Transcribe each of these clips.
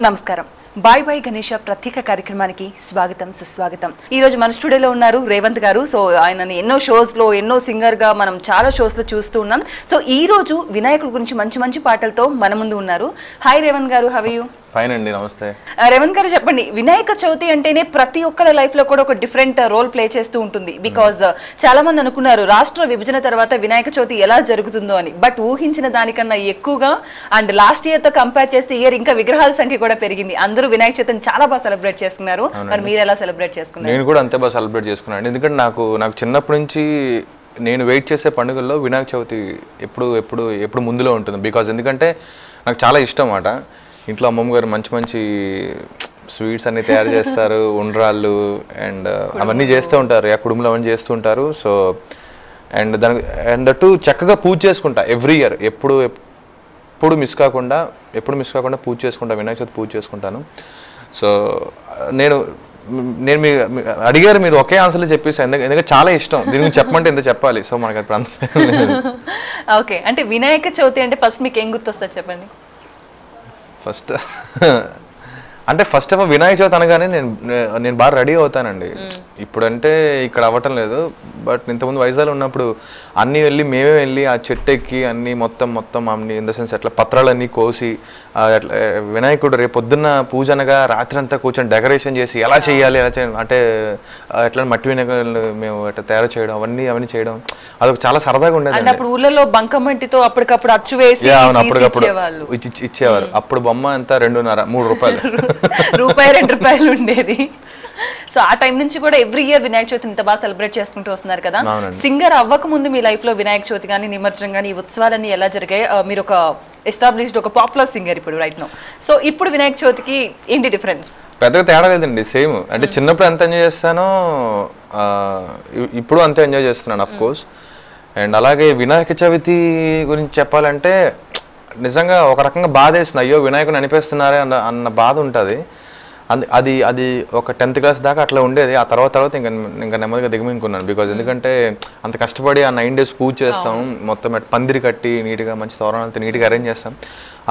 నమస్కారం. Bye bye Ganesha ప్రత్యేక కార్యక్రమానికి స్వాగతం సుస్వాగతం. ఈ రోజు మన స్టూడియోలో ఉన్నారు రేవంత్ గారు. సో ఆయనని ఎన్నో షోస్ లో ఎన్నో సింగర్ గా మనం చాలా షోస్ లో చూస్తూ ఉన్నాం. సో ఈ రోజు వినాయకుడి గురించి మంచి మంచి పాటలతో మన ముందు ఉన్నారు. హాయ్ రేవంత్ గారు, హౌ ఆర్ యు? ఫైన్ అండి, నమస్తే. రేవంత్ గారు చెప్పండి, వినాయక చవితి అంటేనే ప్రతి ఒక్కరి లైఫ్ లో కూడా ఒక డిఫరెంట్ రోల్ ప్లే చేస్తూ ఉంటుంది. బికాజ్ చాలా మంది అనుకున్నారు రాష్ట్ర విభజన తర్వాత వినాయక చవితి ఎలా జరుగుతుందో అని. బట్ ఊహించిన దానికన్నా ఎక్కువగా అండ్ లాస్ట్ ఇయర్ తో కంపేర్ చేస్తే ఇయర్ ఇంకా విగ్రహాల సంఖ్య కూడా పెరిగింది. అందరూ వినాయక చవితిని చాలా బాగా సెలబ్రేట్ చేసుకున్నారు. మరి మీరు ఎలా సెలబ్రేట్ చేసుకున్నారు? నేను కూడా అంతే బాగా సెలబ్రేట్ చేసుకున్నాను. ఎందుకంటే నాకు చిన్నప్పటి నుంచి నేను వెయిట్ చేసే పండుగల్లో వినాయక చవితి ఎప్పుడు ముందులో ఉంటుంది. బికాజ్ ఎందుకంటే నాకు చాలా ఇష్టం అన్నమాట. ఇంట్లో అమ్మమ్మ గారు మంచి మంచి స్వీట్స్ అన్ని తయారు చేస్తారు, ఉండ్రాళ్ళు అండ్ అవన్నీ చేస్తూ ఉంటారు, కుడుములు అవన్నీ చేస్తూ ఉంటారు. సో అండ్ అటు చక్కగా పూజ చేసుకుంటా ఎవ్రీ ఇయర్. ఎప్పుడు మిస్ కాకుండా పూజ చేసుకుంటా, వినాయక చవితి పూజ చేసుకుంటాను. సో నేను అడిగారు, మీరు ఒకే ఆన్సర్లో చెప్పేసి ఎందుకంటే చాలా ఇష్టం. దీని గురించి చెప్పమంటే ఎంత చెప్పాలి. సో మనకి అది ఓకే. అంటే వినాయక చవితి అంటే ఫస్ట్ మీకు ఏం గుర్తొస్తుంది చెప్పండి? First of all Vinayaka Chavithi అనగానే నేను బాగా రెడీ అవుతానండి. ఇప్పుడంటే ఇక్కడ అవ్వటం లేదు, బట్ ఇంతకుముందు వైజాగ్లో ఉన్నప్పుడు మేమే వెళ్ళి ఆ చెట్టు ఎక్కి అన్నీ మొత్తం అన్ని ఇన్ ద సెన్స్ ఎట్లా పత్రాలన్నీ కోసి అట్లా వినాయకుడు రేపు పొద్దున్న పూజ అనగా రాత్రి అంతా కూర్చొని డెకరేషన్ చేసి ఎలా చేయాలి అంటే ఎట్లా మట్టి వినాయకులు మేము అట్లా తయారు చేయడం అవన్నీ చేయడం అదొక చాలా సరదాగా ఉండేది. అప్పుడు ఊళ్ళలో బంకమట్టితో అప్పటికప్పుడు అచ్చు వేసి అప్పటికప్పుడు ఇచ్చేవారు. అప్పుడు బొమ్మ ఎంత 2.5-3 రూపాయలు రూపాయి 2 రూపాయలు ఉండేది. సో ఆ టైం నుంచి కూడా ఎవ్రీ ఇయర్ వినాయక చవితి ఇంత బాగా సెలబ్రేట్ చేసుకుంటూ వస్తున్నారు కదా. సింగర్ అవ్వక ముందు మీ లైఫ్ లో వినాయక చవితి కానీ నిమజ్జనం కానీ ఈ ఉత్సవాలన్నీ ఎలా జరిగాయి? మీరు ఒక ఎస్టాబ్లిష్డ్ ఒక పాపులర్ సింగర్ ఇప్పుడు రైట్ నౌ. సో ఇప్పుడు వినాయక చవితికి ఏంటి డిఫరెన్స్? పెద్దగా తేడా లేదండి, సేమ్. అంటే చిన్నప్పుడు ఎంత ఎంజాయ్ చేస్తానో ఇప్పుడు అంతే ఎంజాయ్ చేస్తున్నాను ఆఫ్ కోర్స్. అండ్ అలాగే వినాయక చవితి గురించి చెప్పాలంటే నిజంగా ఒక రకంగా బాధ వేస్తుంది. అయ్యో వినాయకుని అనిపిస్తున్నారే అన్న బాధ ఉంటుంది. అది ఒక 10th క్లాస్ దాకా అట్లా ఉండేది. ఆ తర్వాత ఇంకా నెమ్మదిగా దిగమింగుకున్నాను. బికాజ్ ఎందుకంటే అంత కష్టపడి ఆ 9 days పూజ చేస్తాం, మొత్తం పందిరి కట్టి నీట్గా మంచి తోరణాలతో నీట్గా అరేంజ్ చేస్తాం.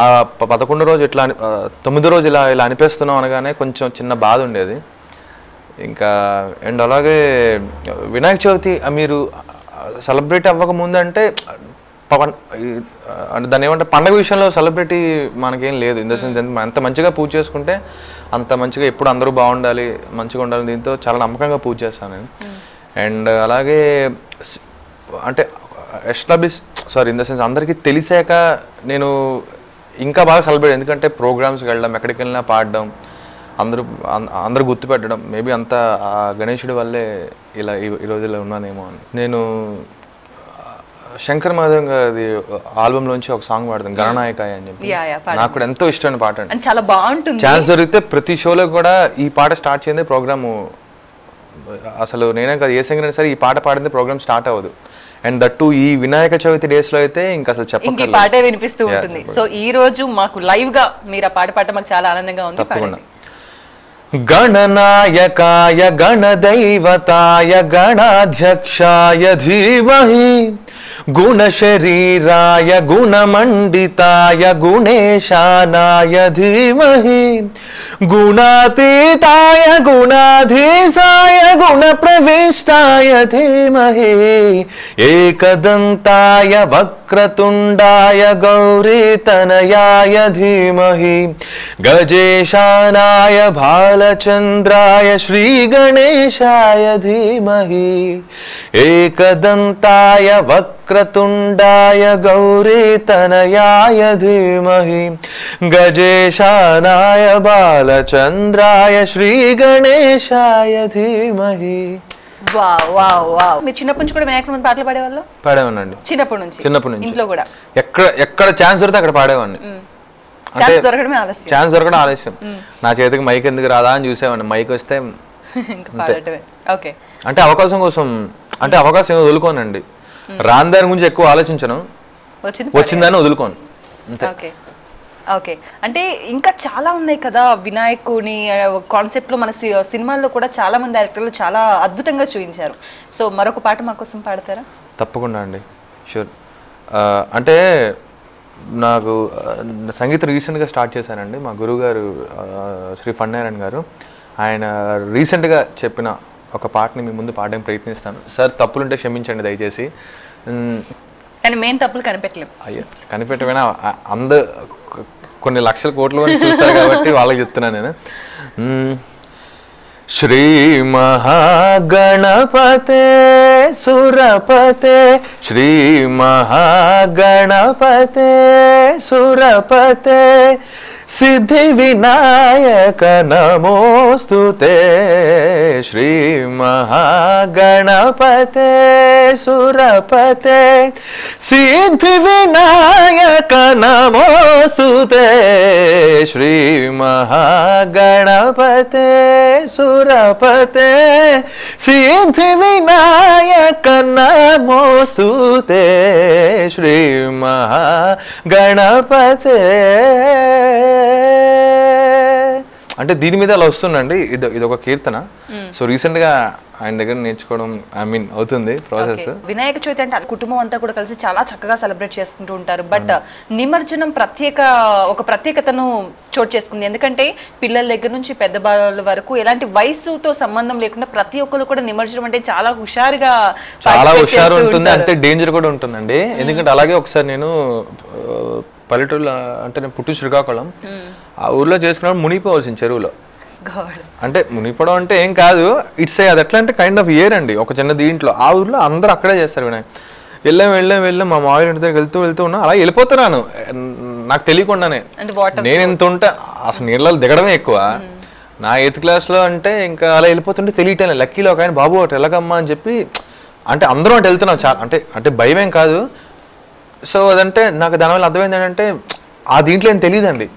ఆ 11వ రోజు ఇట్లా 9వ రోజు ఇలా అనిపిస్తున్నాం అనగానే కొంచెం చిన్న బాధ ఉండేది ఇంకా. అండ్ అలాగే వినాయక చవితి మీరు సెలబ్రేట్ అవ్వక ముందు అంటే దాన్ని ఏమంటే పండగ విషయంలో సెలబ్రిటీ మనకేం లేదు. ఇన్ ద సెన్స్ ఎంత మంచిగా పూజ చేసుకుంటే అంత మంచిగా ఎప్పుడు అందరూ బాగుండాలి, మంచిగా ఉండాలి, దీంతో చాలా నమ్మకంగా పూజ చేస్తాను నేను. అండ్ అలాగే అంటే ఇన్ ద సెన్స్ అందరికీ తెలిసాక నేను ఇంకా బాగా సెలబ్రేట్, ఎందుకంటే ప్రోగ్రామ్స్కి వెళ్ళడం, ఎక్కడికి వెళ్ళినా పాడడం, అందరూ గుర్తుపెట్టడం. మేబీ అంతా ఆ గణేశుడి వల్లే ఇలా ఈ రోజుల్లో ఉన్నానేమో అని. నేను శంకర్ మాధవ్ గారి ఆల్బంలోంచి ఒక సాంగ్ పాడతాను, గణనాయకాయ అని చెప్పి. నాకు కూడా ఎంతో ఇష్టమైన పాట అండి, చాలా బాగుంటుంది. ఛాన్స్ దొరికితే ప్రతి షోలో కూడా ఈ పాట స్టార్ట్ చేయండి ప్రోగ్రాము. అసలు నేనే కాదు, ఏ సింగర్ అయినా సరే ఈ పాట పాడింది ప్రోగ్రామ్ స్టార్ట్ అవ్వదు. అండ్ దట్టు ఈ వినాయక చవితి డేస్ లో అయితే ఇంకా అసలు చెప్పండి పాటే వినిపిస్తూ ఉంటుంది. సో ఈ రోజు మాకు లైవ్ గా మీరు ఆ పాట పాడటం మాకు చాలా ఆనందంగా ఉంది. తప్పకుండా. గణనాయకాయ గణదైవతాయ గణాధ్యక్షాయ ధీమహి గుణశరీరాయ గుణమండితాయ గుణేశానాయ ధీమహి గుణాతీతాయ గుణాధీశాయ గుణప్రవిష్టాయ ధీమహి ఏకదంతాయ వక్రతుండాయ గౌరీతనయాయ ధీమహి గజేశానాయ బాలచంద్రాయ శ్రీగణేశాయ ధీమహి ఏకదంతాయ వక్రతుండాయ గౌరీతనయాయ ధీమహి గజేశానాయ బాలచంద్రాయ శ్రీగణేశాయ ధీమహి. మీరు చిన్నప్పటి నుంచి కూడా వినాయకుడి ముందు పాటలు పాడేవాళ్ళు? పాడేవాడినండి చిన్నప్పటి నుంచి ఇంట్లో కూడా. ఎక్కడ ఛాన్స్ దొరికితే అక్కడ పాడేవాడిని. ఛాన్స్ దొరకడం ఆలస్యం. నా చేతికి మైక్ ఎందుకు రాదా అని చూసేవాడిని. మైక్ వస్తే అంటే అవకాశం కోసం, అంటే అవకాశం ఏమో వదులుకోనండి. రాని దాని గురించి ఎక్కువ ఆలోచించను, వచ్చిందని వదులుకోను అంతే. ఓకే. అంటే ఇంకా చాలా ఉన్నాయి కదా వినాయకుని కాన్సెప్ట్ లో. మన సినిమాల్లో కూడా చాలా మంది డైరెక్టర్లు చాలా అద్భుతంగా చూపించారు. సో మరొక పాట మా కోసం పాడతారా? తప్పకుండా అండి, షూర్. అంటే నాకు సంగీతం రీసెంట్గా స్టార్ట్ చేశానండి. మా గురువుగారు శ్రీ ఫణినారాయణ గారు, ఆయన రీసెంట్గా చెప్పిన ఒక పాటని మీ ముందు పాడడానికి ప్రయత్నిస్తాను. సార్ తప్పులుంటే క్షమించండి దయచేసి. కానీ మెయిన్ తప్పులు కనిపెట్టలేము. అయ్యో కనిపెట్టమైనా కొన్ని లక్షల కోట్ల మంది చూస్తారు కాబట్టి వాళ్ళకి చెప్తున్నాను నేను. శ్రీ మహాగణపతే సురపతే, శ్రీ మహాగణపతే సురపతే, సిద్ధి వినాయక నమోస్తుతే. శ్రీ మహాగణపతే సురపతే, సిద్ధి వినాయక నమోస్తుతే. శ్రీ మహాగణపతే సురపతే, సిద్ధి వినాయక నమోస్తుతే. శ్రీ మహాగణపతే. అంటే దీని మీద అలా వస్తుందండి. ఇది ఒక కీర్తన. సో రీసెంట్ గా ఆయన దగ్గర నేర్చుకోవడం అవుతుంది ప్రాసెస్. వినాయక చవితి అంటే కుటుంబం అంతా కూడా కలిసి చాలా చక్కగా సెలబ్రేట్ చేసుకుంటూ ఉంటారు. బట్ నిమజ్జనం ఒక ప్రత్యేకతను చోటు చేసుకుంది. ఎందుకంటే పిల్లల దగ్గర నుంచి పెద్ద వాళ్ళ వరకు ఎలాంటి వయసుతో సంబంధం లేకుండా ప్రతి ఒక్కరు కూడా నిమజ్జనం అంటే చాలా హుషారుగా ఉంటుంది. అంటే డేంజర్ కూడా ఉంటుందండి. ఎందుకంటే అలాగే ఒకసారి నేను పల్లెటూరులో, అంటే నేను పుట్టి శ్రీకాకుళం, ఆ ఊర్లో చేసుకున్నప్పుడు మునిగిపోవాల్సింది చెరువులో. అంటే మునిగిపోవడం అంటే ఏం కాదు, ఇట్స్ అది ఎట్లా అంటే కైండ్ ఆఫ్ ఇయర్ అండి. ఒక చిన్న దీంట్లో ఆ ఊర్లో అందరూ అక్కడే చేస్తారు వినాయక. వెళ్ళాం మా మామయ్య ఇంటి దగ్గర వెళ్తూ ఉన్నా, అలా వెళ్ళిపోతున్నాను నాకు తెలియకుండానే. నేను ఎంత ఉంటే అసలు నీళ్ళలో దిగడమే ఎక్కువ. నా 8th క్లాస్లో అంటే ఇంకా అలా వెళ్ళిపోతుంటే తెలియటం. లక్కీలో ఒక ఆయన బాబు ఒకటి ఎలాగమ్మా అని చెప్పి, అంటే అందరం అటు వెళ్తున్నాం చాలా, అంటే భయమేం కాదు. సో అదంటే నాకు దానివల్ల అర్థమైంది ఏంటంటే ఆ దీంట్లో ఏం తెలియదండి.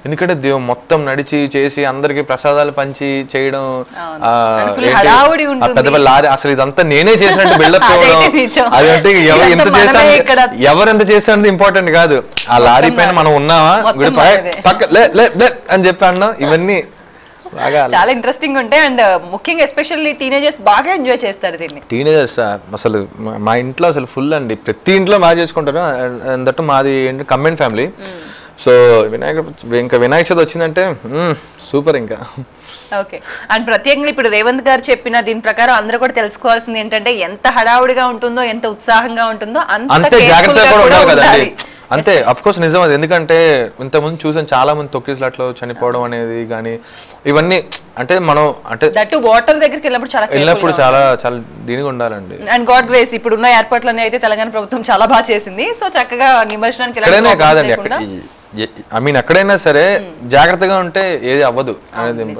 ఎందుకంటే మొత్తం నడిచి చేసి అందరికి ప్రసాదాలు పంచి చేయడం, పెద్ద లారీ, అసలు ఇదంతా నేనే చేసినట్టు బిల్డప్ చేయడం. అదంటే ఎవరు ఎంత చేసినది ఇంపార్టెంట్ కాదు, ఆ లారీ పైన మనం ఉన్నామా అని చెప్పి అన్నాం. ఇవన్నీ చాలా ఇంట్రెస్టింగ్ ఉంటాయి. అండ్ ముఖ్యంగా ఎస్పెషల్లీ టీనేజర్స్ బాగా ఎంజాయ్ చేస్తారు దీన్ని. టీనేజర్స్ అసలు మా ఇంట్లో అసలు ఫుల్ అండి, ప్రతి ఇంట్లో బాగా చేసుకుంటారు. దట్టు మాది ఏంటి combine family. So Vinayaka Chavithi వచ్చిందంటే సూపర్ ఇంకా. ఓకే. అండ్ ప్రత్యేకంగా ఇప్పుడు రేవంత్ గారు చెప్పిన దీని ప్రకారం అందరూ కూడా తెలుసుకోవాల్సింది ఏంటంటే ఎంత హడావుడిగా ఉంటుందో, ఎంత ఉత్సాహంగా ఉంటుందో అంతే జాగ్రత్తగా కూడా ఉండాలి కదండి. అంతే అఫ్ కోర్స్ నిజం అది. ఎందుకంటే ఇంతకుముందు చూసాను చాలా మంది తొక్కిసలాట్లో చనిపోవడం అనేది కానీ ఇవన్నీ. అంటే మనం అంటే వాటర్ దగ్గరికి వెళ్ళినప్పుడు చాలా దీనిగా ఉండాలండి. అండ్ గాడ్ గ్రేస్ ఇప్పుడున్న ఏర్పాట్లన్నీ అయితే తెలంగాణ ప్రభుత్వం చాలా బాగా చేసింది. సో చక్కగా నిమజ్జనానికి కాదండి, ఎక్కడైనా సరే జాగ్రత్తగా ఉంటే ఏది అవ్వదు అనేది.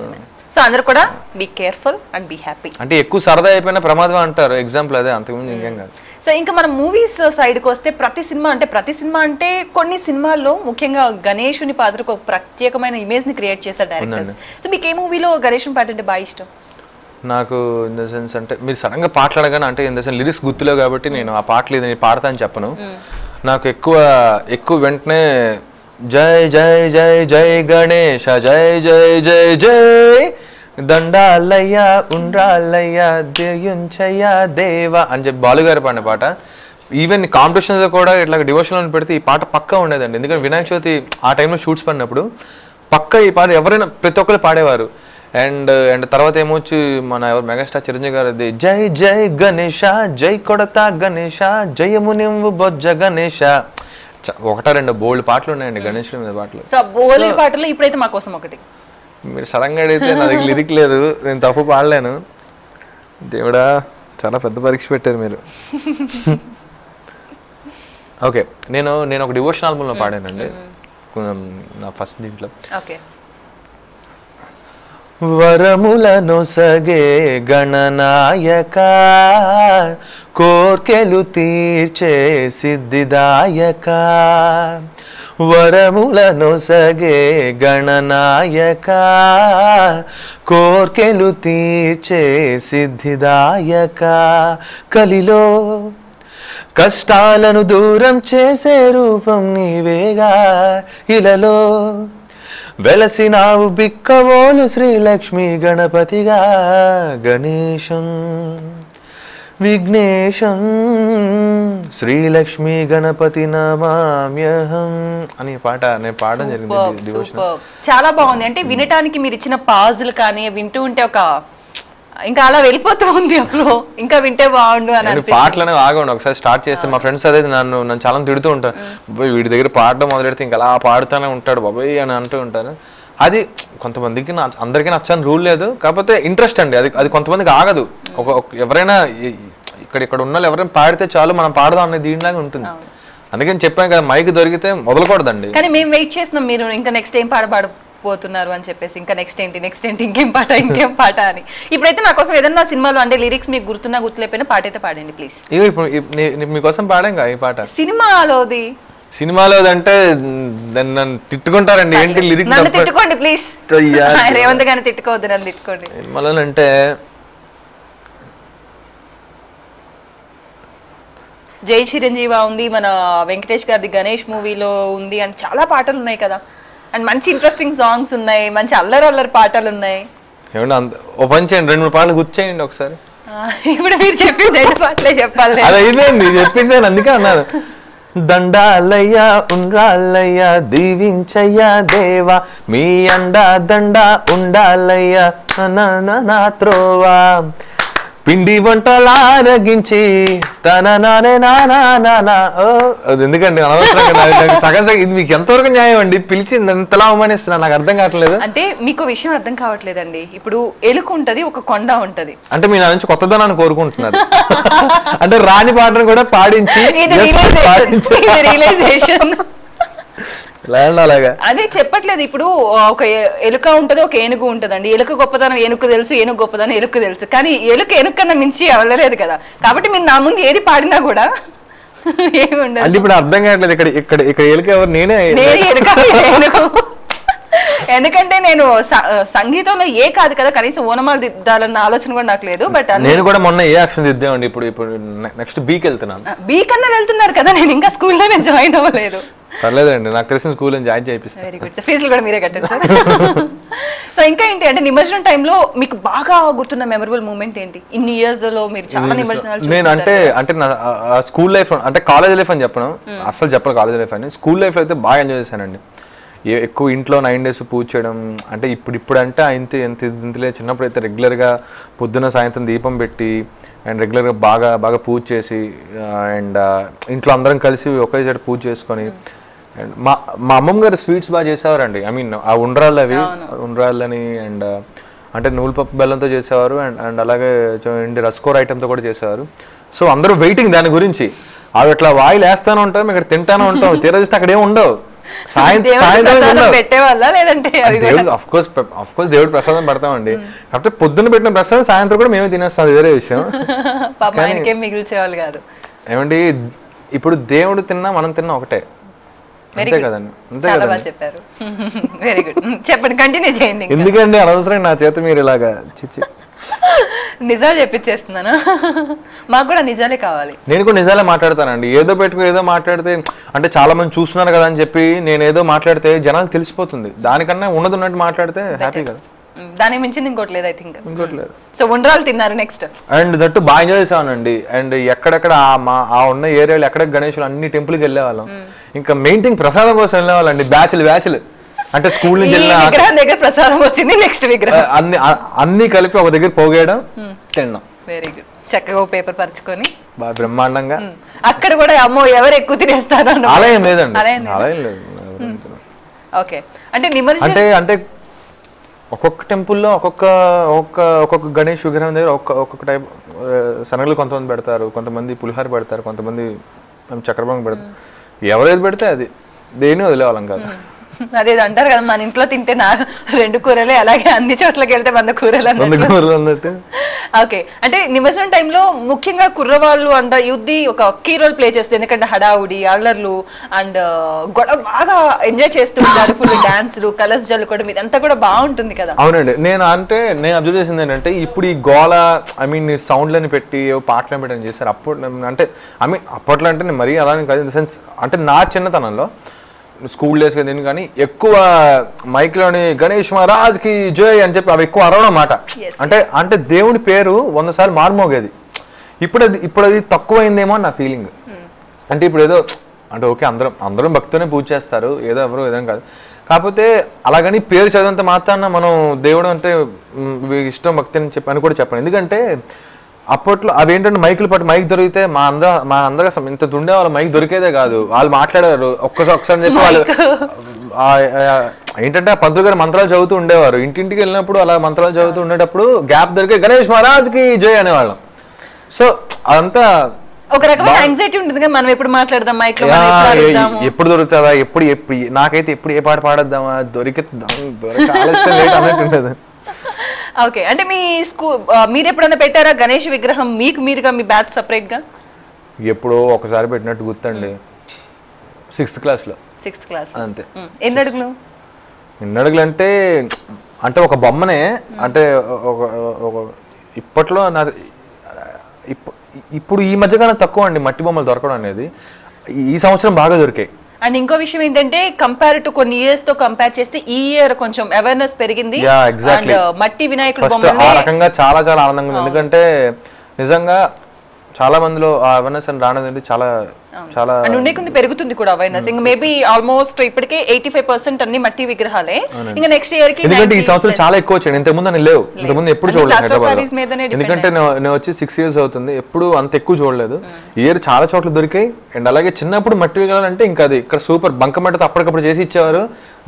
సో అందరూ కూడా be careful and be happy. అంటే ఎక్కువ సరదా అయిపోయిన ప్రమాదం అంటారు, ఎగ్జాంపుల్ అదే, అంతకుముందు ఇంకేం కాదు. సో ఇంకా మనం మూవీస్ సైడ్కి వస్తే ప్రతి సినిమా అంటే కొన్ని సినిమాల్లో ముఖ్యంగా గణేషుని పాత్రకు ఒక ప్రత్యేకమైన ఇమేజ్ ని క్రియేట్ చేస్తారు డైరెక్టర్స్. సో మీకు ఏ మూవీలో గణేషుని పాట అంటే బాగా ఇష్టం? నాకు ఇన్ ద సెన్స్ అంటే మీరు సడన్ గా పాటలు అడగానే అంటే ఇన్ ద సెన్స్ లిరిక్స్ గుర్తులేవు కాబట్టి నేను ఆ పాటలు ఇది పాడతా అని చెప్పను. నాకు ఎక్కువ వెంటనే జై జై జై జై గణేష, జై జై జై జై దండాలయ్యా ఉండ్రాలయ్యా దేయుంచయ్యా దేవా అని చెప్పి బాలుగారు పాడిన పాట. ఈవెన్ కాంపిటీషన్లో కూడా ఇట్లా డివోషన్లో పెడితే ఈ పాట పక్కా ఉండేదండి. ఎందుకంటే వినాయక చవితి ఆ టైంలో షూట్స్ పడినప్పుడు పక్కా ఈ పాట ఎవరైనా ప్రతి ఒక్కరు పాడేవారు. అండ్ తర్వాత ఏమొచ్చి మన మెగాస్టార్ చిరంజీవి గారు జై జై గణేష, జై కొడతా గణేష, జయము నింవు బొజ్జ గణేష, 1-2 బోల్డ్ పాటలు ఉన్నాయండి గణేషుడి మీద పాటలు. సో బోల్డ్ పాటలు ఇప్పుడైతే మా కోసం ఒకటి. మీరు సడన్గా అడిగితే నా దగ్గర లిరిక్ లేదు, నేను తప్పు పాడలేను. దేవుడా చాలా పెద్ద పరీక్ష పెట్టారు మీరు. ఓకే, నేను ఒక డివోషన్ ఆల్బమ్లో పాడానండి నా ఫస్ట్ దీంట్లో. వరములను సగే గణనాయక, కోర్కెలు తీర్చే సిద్ధిదాయక, వరములను సగే గణనాయక, కోర్కెలు తీర్చే సిద్ధిదాయక, కలిలో కష్టాలను దూరం చేసే రూపం నీవేగా, ఇలలో వెలసినావు బిక్కవోలు శ్రీలక్ష్మి గణపతిగా, గణేశం విఘ్నేశం శ్రీలక్ష్మి గణపతి నమామ్యహం అని పాట నేను పాడడం జరిగింది డివోషన్. చాలా బాగుంది. అంటే వినటానికి మీరు ఇచ్చిన పాజులు కానీ వింటూ ఉంటే ఒక ఇంకా అలా వెళ్ళిపోతూ ఉంది అప్పుడు ఇంకా వింటే బాగుండు అని. పాటలనే ఆగండి ఒకసారి స్టార్ట్ చేస్తే మా ఫ్రెండ్స్ అదే నన్ను చాలా తిడుతూ ఉంటారు, బాబాయ్ వీడి దగ్గర పాడడం మొదలెడితే ఇంకా అలా పాడుతూనే ఉంటాడు బాబాయ్ అని అంటూ ఉంటారు. అది కొంతమందికి అందరికీ నచ్చని రూల్ లేదు, కాకపోతే ఇంట్రెస్ట్ అండి. అది కొంతమందికి ఆగదు. ఎవరైనా ఇక్కడ ఉన్న వాళ్ళు ఎవరైనా పాడితే చాలు మనం పాడదాం అనేది దీనిలాగా ఉంటుంది. అందుకని చెప్పాను కదా, మైక్ దొరికితే వదలకూడదండి. కానీ మేము వెయిట్ చేస్తున్నాం మీరు ఇంకా నెక్స్ట్ ఏం పాడబోతున్నారు అని చెప్పేసి, ఇంకా నెక్స్ట్ ఏంటి ఇంకేం పాట అని. ఇప్పుడైతే నా కోసం ఏదన్నా సినిమాలో అంటే లిరిక్స్ మీకు గుర్తున్నా గుర్తులేకపోయినా పాట అయితే పాడండి ప్లీజ్. ఇప్పుడు మీకోసం పాడాం ఈ పాట. సినిమాలో అంటే నన్ను తిట్టుకుంటారండి, ఏంటి లిరిక్స్ నన్ను తిట్టుకోండి ప్లీజ్. రేవంత్ గారిని తిట్టుకోవద్దు, నన్ను తిట్టుకోండి. సినిమాలో అంటే జై చిరంజీవి ఉంది, మన వెంకటేష్ గారిది గణేష్ మూవీలో ఉంది, అండ్ చాలా పాటలు ఉన్నాయి కదా, అండ్ మంచి ఇంట్రెస్టింగ్ సాంగ్స్ ఉన్నాయి, మంచి అల్లరి పాటలు ఉన్నాయి. ఏమంటే ఓ పని చేయండి, 2-3 పాటలు గుర్చేయండి ఒకసారి. ఇప్పుడు మీరు చెప్పింది 2 పాటలే చెప్పాలి. అది అయిపోయింది చెప్పేసాను, అందుకే అన్నారు. దండాలయ్యా ఉండాలయ్యా దీవించయ్యా దేవా మీ అండా దండా ఉండాలయ్యా నా త్రోవా పిండి వంటలారగించి తన నానే నానా. అది ఎందుకండి అనవసరంగా సగం ఇది మీకు ఎంతవరకు న్యాయం అండి? పిలిచింది ఎంతలా అవమానిస్తున్నా నాకు అర్థం కావట్లేదు. అంటే మీకు విషయం అర్థం కావట్లేదండి. ఇప్పుడు ఎలుక ఉంటది, ఒక కొండ ఉంటది. అంటే మీ నా నుంచి కొత్తదనాన్ని కోరుకుంటున్నారు. అంటే రాని పాటను కూడా పాడించి అదే చెప్పట్లేదు. ఇప్పుడు ఒక ఎలుక ఉంటది, ఒక ఏనుగు ఉంటదండి. ఎలుక గొప్పదనం ఏనుగు తెలుసు, ఏనుగు గొప్పదనం ఎలుక తెలుసు, కానీ ఎలుక ఏనుకన్నా మించి వెళ్ళలేదు కదా. కాబట్టి మీరు నా ముందు ఏది పాడినా కూడా ఏమి ఉండదు. అంటే ఇప్పుడు అర్థం కావట్లేదు, ఇక్కడ ఎలుక ఎవరు? నేనే ఎలుక ఏనుగు. ఎందుకంటే నేను సంగీతంలో కాదు కదా, కనీసం ఓనమాలు దిద్దాలన్న ఆలోచన కూడా నాకు లేదు. బట్ నేను కూడా మొన్న యాక్షన్ దిద్దామండి. ఇప్పుడు నెక్స్ట్ బీకి వెళ్తున్నాను. బీ కన్నా వెళ్తున్నారు కదా, నేను ఇంకా స్కూల్లోనే జాయిన్ అవ్వలేదు. పర్లేదండి, నాకు తెలిసిన స్కూల్ జాయిన్ చేయిస్తాను. Very good. ఫీజులు కూడా మీరే కట్టండి సార్. సో ఇంకా ఏంటి అంటే నిమజ్జనం టైంలో మీకు బాగా గుర్తున్న మెమరబుల్ మూమెంట్ ఏంటి? ఇన్ని ఇయర్స్ లో మీరు చాలా నిమజ్జనాలు. నేను అంటే నా స్కూల్ లైఫ్ అంటే కాలేజ్ లైఫ్ అని చెప్పను, అసలు చెప్పను కాలేజ్ లైఫ్ అని. స్కూల్ లైఫ్ అయితే బాగా ఎంజాయ్ చేశానండి. ఎక్కువ ఇంట్లో 9 days పూజ చేయడం. అంటే ఇప్పుడు అంటే ఇంతలే చిన్నప్పుడు అయితే రెగ్యులర్గా పొద్దున సాయంత్రం దీపం పెట్టి అండ్ రెగ్యులర్గా బాగా పూజ చేసి అండ్ ఇంట్లో అందరం కలిసి ఒకే చోట పూజ చేసుకొని. అండ్ మా అమ్మమ్మ గారు స్వీట్స్ బాగా చేసేవారండి. ఐ మీన్ ఆ ఉండ్రాళ్ళని అండ్ అంటే నూలుపప్పు బెల్లంతో చేసేవారు అండ్ అలాగే రస్కోర్ ఐటెంతో కూడా చేసేవారు. సో అందరూ వెయిటింగ్ దాని గురించి. అవి అట్లా వాయిల్ వేస్తానే ఉంటాం, ఇక్కడ తింటానే ఉంటాం. తీరా చూస్తే అక్కడ ఏమి ఉండవు. సాయంత్రం పెట్టేవాళ్ళ లేదంటే దేవుడు ప్రసాదం పెడతామండి. కాకపోతే పొద్దున్న పెట్టిన ప్రసాదం సాయంత్రం కూడా మేమే తినేస్తాం, అది వేరే విషయం. మిగిల్చేవాళ్ళు కాదు. ఏమండి ఇప్పుడు దేవుడు తిన్నా మనం తిన్నా ఒకటే, అంతే కదండి? అంతే కదా. చెప్పారు. Very good. చెప్పండి, కంటిన్యూ చేయండి. ఎందుకంటే అనవసరం నా చేత మీరు ఇలాగా చిచ్చి నిజాలు చెప్పించేస్తున్నాను. మాకు కూడా నిజాలే కావాలి. నేను కూడా నిజాలే మాట్లాడతానండి. ఏదో పెట్టుకుని ఏదో మాట్లాడితే అంటే చాలా మంది చూస్తున్నారు కదా అని చెప్పి నేను ఏదో మాట్లాడితే జనాలకు తెలిసిపోతుంది. దానికన్నా ఉన్నట్టు మాట్లాడితే హ్యాపీ కదా. దానికి మించింది ఇంకోటి లేదు. ఐ థింక్ ఇంకోటి లేదు. సో ఉండ్రాలు తిన్నారు నెక్స్ట్. అండ్ దట్టు బాగా ఎంజాయ్ చేసానండి. అండ్ ఎక్కడెక్కడ ఆ ఉన్న ఏరియాలో ఎక్కడ గణేషులు అన్ని టెంపుల్కి వెళ్ళేవాళ్ళం. ఇంకా మెయిన్ థింగ్ ప్రసాదం కోసం వెళ్ళేవాళ్ళండి. బ్యాచ్లు అంటే స్కూల్ నుంచి దగ్గర ప్రసాదం వచ్చింది, నెక్స్ట్ విగ్రహం అన్ని కలిపి ఒక దగ్గర పోగేయడం, తినడం. Very good. చక్కగా పేపర్ పరుచుకొని బాగా బ్రహ్మాండంగా. అక్కడ కూడా అమ్మో ఎవరు ఎక్కువ తినేస్తారు అలా ఏం లేదండి, అలా ఏం లేదు. ఓకే. అంటే నిమజ్జనం అంటే ఒక్కొక్క టెంపుల్లో ఒక్కొక్క గణేష్ విగ్రహం దగ్గర ఒక్కొక్క టైప్ శనగలు కొంతమంది పెడతారు, కొంతమంది పులిహార పెడతారు, కొంతమంది చక్రపొంగ పెడతారు. ఎవరేది పెడితే అది దేని వదిలేవాళ్ళం కాదు. అదేదో అంటారు కదా, మన ఇంట్లో తింటే 2 కూరలే, అలాగే అన్ని చోట్లకి వెళ్తే 100 కూరలు అన్నట్టు. ఓకే. అంటే నిమజ్జనం టైంలో ముఖ్యంగా కుర్రవాళ్ళు అంట యుద్ధి ఒక కీ రోల్ ప్లే చేస్తుంది. ఎందుకంటే హడావుడి, అల్లర్లు అండ్ గొడవ బాగా ఎంజాయ్ చేస్తూ ఉంటారు. ఫుల్ డాన్స్లు, కలర్స్ జల్లుకోవడం, ఇదంతా కూడా బాగుంటుంది కదా. అవునండి. నేను అబ్జర్వ్ చేసింది ఏంటంటే ఇప్పుడు ఈ గోళ ఐ మీన్ సౌండ్లని పెట్టి పాటలను పెట్టని చేశారు. అంటే అప్పట్లో అంటే నేను మరీ అలానే కాదు, ఇన్ ద సెన్స్ అంటే నా చిన్నతనంలో స్కూల్ డేస్ కదా కానీ ఎక్కువ మైక్లోని గణేష్ మహారాజ్కి జై అని చెప్పి అవి ఎక్కువ అరవడం మాట. అంటే దేవుడి పేరు 100 సార్లు మార్మోగేది. ఇప్పుడు అది తక్కువైందేమో అని నా ఫీలింగ్. అంటే ఇప్పుడు ఏదో అంటే ఓకే అందరం భక్తితోనే పూజ చేస్తారు, ఏదో ఎవరు ఏదో కాదు. కాకపోతే అలాగని పేరు చదివేంత మాత్రాన మనం దేవుడు అంటే ఇష్టం భక్తి అని కూడా చెప్పండి. ఎందుకంటే అప్పట్లో అవి ఏంటంటే మైకులు పట్టు మైక్ దొరికితే మా అందరూ ఇంత ఉండే వాళ్ళు మైక్ దొరికేదే కాదు, వాళ్ళు మాట్లాడారు ఒకసారి చెప్పి వాళ్ళు ఏంటంటే ఆ పంతులు గారు మంత్రాలు చదువుతూ ఉండేవారు. ఇంటింటికి వెళ్ళినప్పుడు అలా మంత్రాలు చదువుతూ ఉండేటప్పుడు గ్యాప్ దొరికే గణేష్ మహారాజ్కి జై అనేవాళ్ళం. సో అదంతా ఒక రకమైన యాంగ్జైటీ ఉంటుంది, మనం ఎప్పుడు మాట్లాడదాం మైక్ లో, ఎప్పుడు దొరుకుతుందా, ఎప్పుడు నాకైతే ఎప్పుడు ఏ పాట పాడేద్దామా, ఆలస్యం లేట్ అన్నట్టుండదు. ఓకే, అంటే మీ మీరు ఎప్పుడైనా పెట్టారా గణేష్ విగ్రహం మీరుగా మీ బ్యాచ్ సపరేట్ గా? ఎప్పుడో ఒకసారి పెట్టినట్టు గుర్తండి, 6th క్లాస్లో. 6th క్లాస్ అంతే. ఎన్ని అడుగులు అంటే ఒక బొమ్మనే, అంటే ఇప్పట్లో నాది ఇప్పుడు ఈ మధ్యకాలం తక్కువ అండి మట్టి బొమ్మలు దొరకడం అనేది. ఈ సంవత్సరం బాగా దొరికాయి. అండ్ ఇంకో విషయం ఏంటంటే కంపేర్ టు కొన్ని ఇయర్స్ తో కంపేర్ చేస్తే ఈ ఇయర్ కొంచెం అవేర్నెస్ పెరిగింది. అండ్ మట్టి వినాయకుడు బొమ్మలు ఆ రకంగా చాలా ఆనందంగా ఉంది. ఎందుకంటే నిజంగా చాలా మందిలో ఆ అవేర్నెస్ అని రానది చాలా ఉండే కొంత పెరుగుతుంది కూడా అవేర్నెస్. ఇంకా మేబీ ఆల్మోస్ట్ ఇప్పటికే 85% అన్ని మట్టి విగ్రహాలే. ఇంకా నెక్స్ట్ ఇయర్ కి ఎందుకంటే ఈ సంవత్సరం చాలా ఎక్కువ వచ్చాయి. ఇంతకుముందు అని లేవు, ఇంతకుముందు ఎప్పుడు చూడలేదు హైదరాబాద్. ఎందుకంటే నేను వచ్చి 6 years అవుతుంది, ఎప్పుడు అంత ఎక్కువ చూడలేదు. ఈ ఇయర్ చాలా చోట్ల దొరికాయి. అండ్ అలాగే చిన్నప్పుడు మట్టి విగ్రహాలు అంటే ఇంకా అది ఇక్కడ సూపర్ బంకమట్టితో అప్పటికప్పుడు చేసి ఇచ్చేవారు.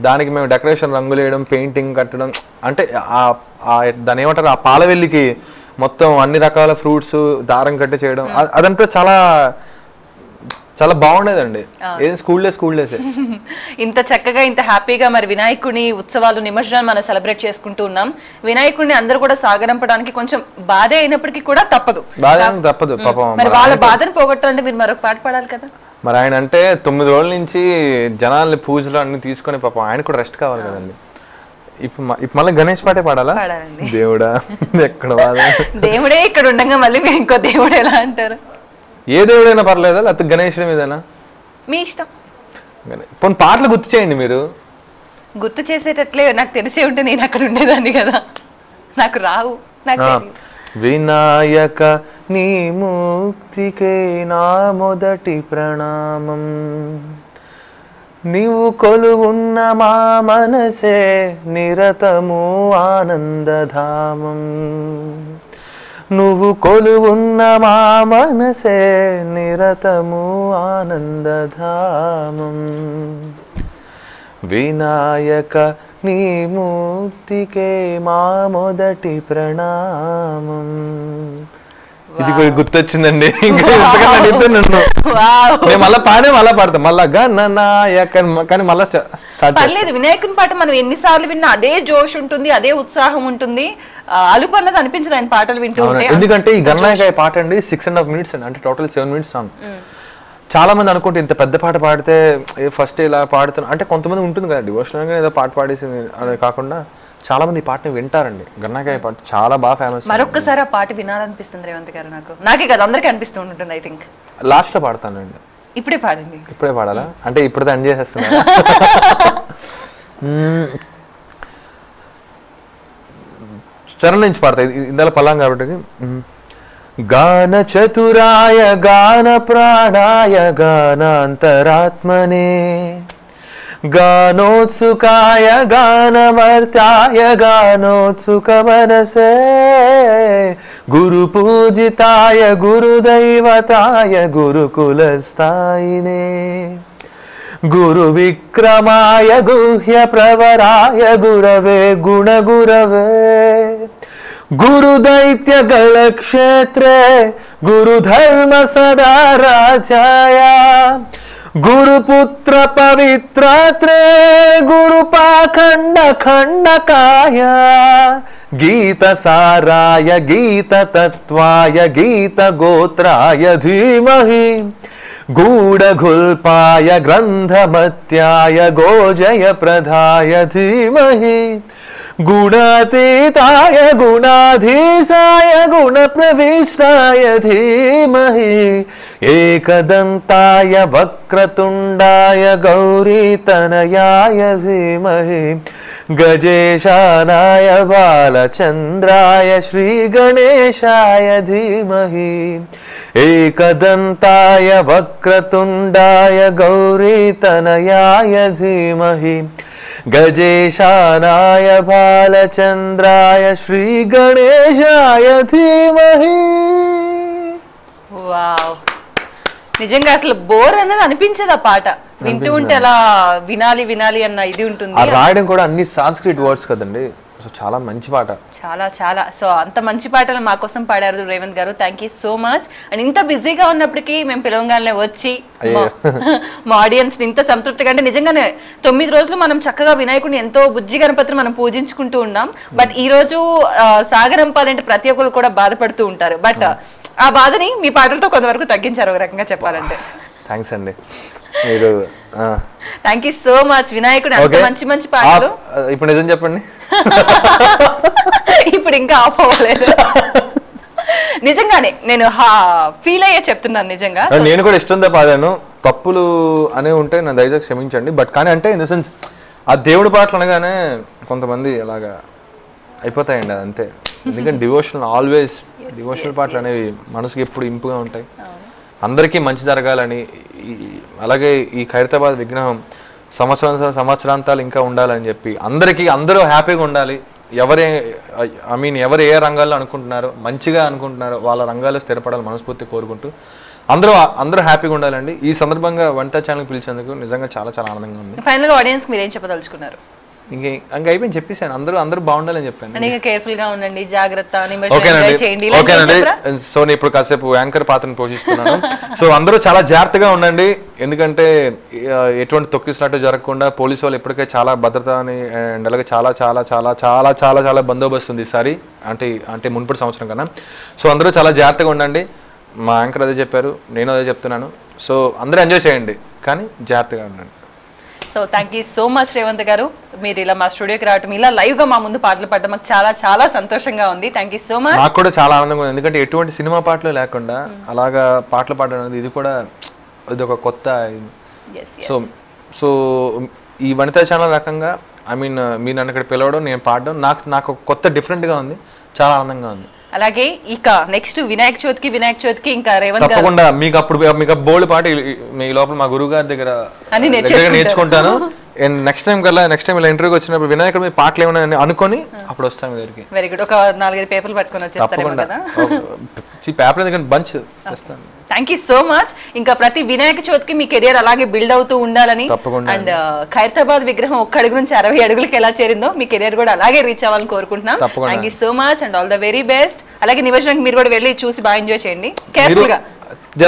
దానికి మేము డెకరేషన్ రంగులు వేయడం, పెయింటింగ్ కట్టడం, అంటే దాని ఏమంటారు ఆ పాలవెల్లికి మొత్తం అన్ని రకాల ఫ్రూట్స్ దారం కట్టి చేయడం, అదంతా చాలా బాగుండేదండి. ఏది స్కూల్ డేస్ ఇంత చక్కగా ఇంత హ్యాపీగా మరి వినాయకుని ఉత్సవాలు నిమజ్జనం మనం సెలబ్రేట్ చేసుకుంటూ ఉన్నాం. వినాయకుడిని అందరూ కూడా సాగరంపడానికి కొంచెం బాధ అయినప్పటికీ కూడా తప్పదు పాపం. మరి వాళ్ళ బాధను పోగొట్టాలంటే మీరు మరొక పాట పాడాలి కదా. మరి ఆయన అంటే 9 రోజుల నుంచి జనాల్ని పూజలు అన్ని తీసుకొని పాపం ఆయన కూడా రెస్ట్ కావాలి కదండి. ఇప్పుడు మళ్ళీ గణేష్ పాటే పాడాలా? దేవుడా ఎక్కడ దేవుడే ఇక్కడ ఉండగా మళ్ళీ మీరు ఇంకో దేవుడు ఎలా అంటారు? ఏ దేవుడైనా పర్లేదా, లేకపోతే గణేషుడి మీదైనా మీ ఇష్టం. కొన్ని పాటలు గుర్తు చేయండి. మీరు గుర్తు చేసేటట్లే నాకు తెలిసే ఉంటే నేను అక్కడ ఉండేదాన్ని కదా, నాకు రావు. వినాయక నీ ముక్తికే నా మొదటి ప్రణామం, నీవు కొలువున్న మా మనసే నిరతము ఆనందధామం, నువ్వు కొలువున్న మా మనసే నిరతము ఆనందధామం, వినాయక నీ మూర్తికే మా మొదటి ప్రణామం. ఇది కూడా గుర్తొచ్చిందండి. మళ్ళీ పాడతాం మళ్ళా కానీ మళ్ళీ పర్లేదు. వినాయకుని పాట మనం ఎన్నిసార్లు విన్నా అదే జోష్ ఉంటుంది, అదే ఉత్సాహం ఉంటుంది. అలుపు అన్నది అనిపించదు ఆయన పాటలు వింటూ ఉంటే. ఎందుకంటే ఈ గణనాయక పాట అండి 6.5 minutes అండి, అంటే టోటల్ 7 minutes సాంగ్. చాలా మంది అనుకుంటే ఇంత పెద్ద పాట పాడితే ఫస్ట్ ఇలా పాడుతున్నా అంటే కొంతమంది ఉంటుంది కదా డివోషనల్గా ఏదో పాట పాడేసి అదే కాకుండా చాలా మంది ఈ పాటని వింటారండి. గన్నకాయ పాట చాలా బాగా ఫేమస్. మరొక్కసారి ఆ పాట వినాలనిపిస్తుంది రేవంత్ గారు. నాకే కదా అందరికీ అనిపిస్తూ ఉంటుంది. ఐ థింక్ లాస్ట్ లో పాడతానండి. ఇప్పుడే పాడండి. ఇప్పుడే పాడాలా? అంటే ఇప్పుడే ఎండ్ చేసేస్తున్నా. చరణం నుంచి పాడతా, ఇందులో పల్లం కాబట్టి. గాన చతురాయ గాన ప్రాణాయ గానాంతరాత్మనే గానోత్సుకాయ గానమర్త్యాయ గానోత్సుక మనసే గురు పూజితాయ గురుదైవతాయ గురుకులస్థాయినే గురు విక్రమాయ గుహ్య ప్రవరాయ గురవే గుణగురవే గురు దైత్య గళ క్షేత్రే గురు ధర్మ సదా రాజాయ గురుపుత్ర పవిత్రాత్రే గురు పాఖండ ఖండకాయ గీత సారాయ గీత తత్వాయ గీత గోత్రాయ ధీమహి గూఢగుల్పాయ గ్రంథమత్యాయ గోజయ ప్రధాయ ధీమహి గుణాతీతాయ గుణాధీశాయ గుణ ప్రవిష్టాయ ధీమహి ఏకదంతాయ వక్రతుండాయ గౌరీతనయాయ ధీమహి గజేశానాయ బాలచంద్రాయ శ్రీ గణేశాయ ధీమహి ఏకదంతాయ వక్రతుండాయ గౌరీతనయాయ ధీమహి గజేశానాయ బాలచంద్రాయ శ్రీ గణేశాయ ధీమహి. వావ్, నిజంగా అసలు బోర్ అన్నది అనిపించదు ఆ పాట వింటూ ఉంటే, అలా వినాలి వినాలి అన్న ఇది ఉంటుంది. రాయడం కూడా అన్ని సాంస్క్రిట్ వర్డ్స్ కదండి, సో చాలా మంచి పాట, చాలా చాలా. సో అంత మంచి పాటలు మా కోసం పాడారు రేవంత్ గారు, thank you so much. And ఇంత బిజీగా ఉన్నప్పటికీ మేము పిలవగానే వచ్చి మా ఆడియన్స్ ఇంత సంతృప్తిగా, అంటే నిజంగానే 9 రోజులు మనం చక్కగా వినాయకుడిని ఎంతో బుజ్జి గణపతిని మనం పూజించుకుంటూ ఉన్నాం. బట్ ఈ రోజు సాగరంపాలంటే ప్రతి ఒక్కరు కూడా బాధపడుతూ ఉంటారు. బట్ ఆ బాధని మీ పాటలతో కొంతవరకు తగ్గించారు ఒక రకంగా చెప్పాలంటే. థ్యాంక్స్ అండి మీరు. Thank you so much. వినాయకుడు అంత మంచి మంచి పాటలు. ఇప్పుడు నిజం చెప్పండి. ఇప్పుడు ఇంకా ఆఫ్ అవ్వలేదు. నిజంగానే నేను ఫీల్ అయ్యే చెప్తున్నాను. నిజంగా నేను కూడా ఇష్టంతో పాడాను, తప్పులు అనే ఉంటే నా దయచేసి క్షమించండి. బట్ కానీ అంటే ఇన్ ద సెన్స్ ఆ దేవుడి పాటలు అనగానే కొంతమంది అలాగా అయిపోతాయండి, అది అంతే. ఎందుకంటే డివోషనల్ ఆల్వేస్ డివోషనల్ పాటలు అనేవి మనసుకి ఎప్పుడు ఇంపుగా ఉంటాయి, అందరికీ మంచి జరగాలని. అలాగే ఈ ఖైరతాబాద్ విగ్రహం సంవత్సరాంతాలు ఇంకా ఉండాలని చెప్పి అందరూ హ్యాపీగా ఉండాలి. ఎవరు ఏ రంగాల్లో అనుకుంటున్నారో మంచిగా అనుకుంటున్నారో వాళ్ళ రంగాల్లో స్థిరపడాలి మనస్ఫూర్తి కోరుకుంటూ అందరూ హ్యాపీగా ఉండాలండి. ఈ సందర్భంగా వనితా ఛానల్ పిలిచేందుకు నిజంగా చాలా చాలా ఆనందంగా ఉంది. ఫైనల్ గా ఆడియన్స్ మీరు ఏం చెప్పదలుచుకున్నారు? ఇంకా అయిపోయింది చెప్పేసాను, అందరూ బాగుండాలని చెప్పాను. కేర్ఫుల్ గా ఉండండి, జాగ్రత్త. ఓకేనండి. సో నేను ఇప్పుడు కాసేపు యాంకర్ పాత్రను పోషిస్తున్నాను. సో అందరూ చాలా జాగ్రత్తగా ఉండండి, ఎందుకంటే ఎటువంటి తొక్కిసలాట జరగకుండా పోలీసు వాళ్ళు ఇప్పటికే చాలా భద్రత అని అండ్ అలాగే చాలా చాలా చాలా చాలా చాలా చాలా బందోబస్తు ఉంది ఈసారి అంటే మునుపటి సంవత్సరం కన్నా. సో అందరూ చాలా జాగ్రత్తగా ఉండండి. మా యాంకర్ అదే చెప్పారు, నేను అదే చెప్తున్నాను. సో అందరూ ఎంజాయ్ చేయండి, కానీ జాగ్రత్తగా ఉండండి. So thank you so much Revanth గారు, మీరు ఇలా మా స్టూడియోకి రావడం, ఇలా లైవ్ గా మా ముందు పాటలు పాడడం మాకు చాలా చాలా సంతోషంగా ఉంది. Thank you so much. నాకు కూడా చాలా ఆనందంగా ఉంది, ఎందుకంటే ఎటువంటి సినిమా పాటలు లేకుండా అలాగా పాటలు పాడడం అనేది ఇది ఒక కొత్త. సో ఈ వనితా ఛానల్ రకంగా మీరు నన్ను ఇక్కడ పిలవడం, నేను పాడడం నాకు కొత్త డిఫరెంట్గా ఉంది, చాలా ఆనందంగా ఉంది. అలాగే ఇక నెక్స్ట్ వినాయక చవితికి ఇంకా రేవంత్ గారు తప్పకుండా మీకు బోల్డ్ పాట మీ లోపల మా గురువు గారి దగ్గర నేర్చుకుంటాను. నెక్స్ట్ టైం ఇలా ఇంటర్వ్యూకి వచ్చినప్పుడు వినాయకుడు మీద పాటలు ఏమైనా అనుకొని అప్పుడు వస్తాను మీ దగ్గరికి. Very good. ఒక 4-5 పేపర్లు పట్టుకొని వచ్చేస్తారు. పేపర్ ఎందుకంటే బంచ్ వస్తాను. Thank you so much. ఇంకా ప్రతి వినాయక చవితికి మీ కెరియర్ అలాగే బిల్డ్ అవుతూ ఉండాలని, అండ్ ఖైరతాబాద్ విగ్రహం 1 అడుగు నుంచి 60 అడుగులకి ఎలా చేరిందో మీ కెరియర్ కూడా అలాగే రీచ్ అవ్వాలని కోరుకుంటున్నాం. Thank you so much and all the very best. అలాగే నివేశనకి మీరు కూడా వెళ్ళి చూసి బాగా ఎంజాయ్ చేయండి కేర్ఫుల్ గా.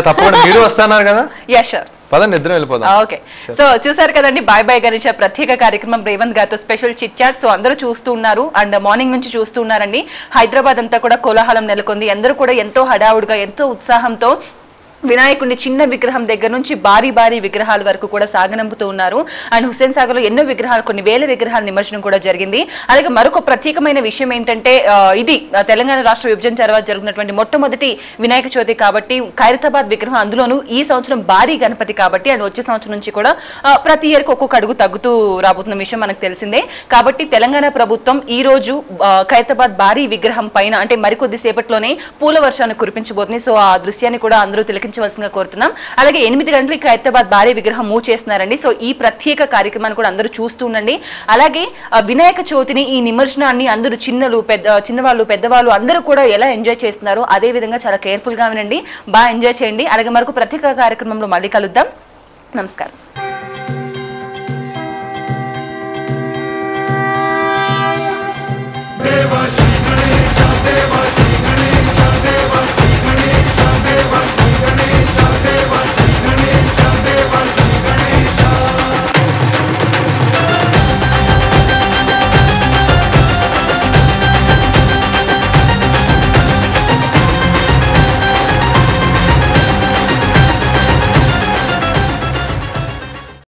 తప్పకుండా మీరు వస్తున్నారు కదా? Yeah sure. పదండి ఇద్దరం వెళ్ళిపోదాం. ఓకే. సో చూసారు కదండి, బాయ్ బాయ్ గణేష్ ప్రత్యేక కార్యక్రమం రేవంత్ గారితో స్పెషల్ చిట్ చాట్. సో అందరూ చూస్తూ ఉన్నారు అండ్ మార్నింగ్ నుంచి చూస్తూ ఉన్నారండి. హైదరాబాద్ అంతా కూడా కోలాహలం నెలకొంది. అందరూ కూడా ఎంతో హడావుడిగా ఎంతో ఉత్సాహంతో వినాయకుడిని చిన్న విగ్రహం దగ్గర నుంచి భారీ విగ్రహాల వరకు కూడా సాగనంపుతూ ఉన్నారు. అండ్ హుస్సేన్ సాగర్ లో ఎన్నో విగ్రహాలు, కొన్ని వేల విగ్రహాల నిమజ్జనం కూడా జరిగింది. అలాగే మరొక ప్రత్యేకమైన విషయం ఏంటంటే, ఇది తెలంగాణ రాష్ట్ర విభజన తర్వాత జరుగుతున్నటువంటి మొట్టమొదటి వినాయక చవితి కాబట్టి ఖైరతాబాద్ విగ్రహం, అందులోనూ ఈ సంవత్సరం భారీ గణపతి కాబట్టి, అండ్ వచ్చే సంవత్సరం నుంచి కూడా ప్రతి ఇయర్కి ఒక్కొక్క అడుగు తగ్గుతూ రాబోతున్న విషయం మనకు తెలిసిందే. కాబట్టి తెలంగాణ ప్రభుత్వం ఈ రోజు ఖైరతాబాద్ భారీ విగ్రహం పైన అంటే మరికొద్ది సేపట్లోనే పూల వర్షాన్ని కురిపించబోతుంది. సో ఆ దృశ్యాన్ని కూడా అందరూ తిలకించవలసిందిగా కోరుతున్నాం. అలాగే 8 గంటలకి ఖైరతాబాద్ భారీ విగ్రహం మూవ్ చేస్తున్నారండి. సో ఈ ప్రత్యేక కార్యక్రమాన్ని కూడా అందరూ చూస్తూ ఉండండి. అలాగే వినాయక చవితిని, ఈ నిమజ్జనాన్ని అందరూ చిన్నవాళ్ళు పెద్దవాళ్ళు అందరూ కూడా ఎలా ఎంజాయ్ చేస్తున్నారో అదే విధంగా చాలా కేర్ఫుల్ గా వినండి, బాగా ఎంజాయ్ చేయండి. అలాగే మరొక ప్రత్యేక కార్యక్రమంలో మళ్ళీ కలుద్దాం. నమస్కారం.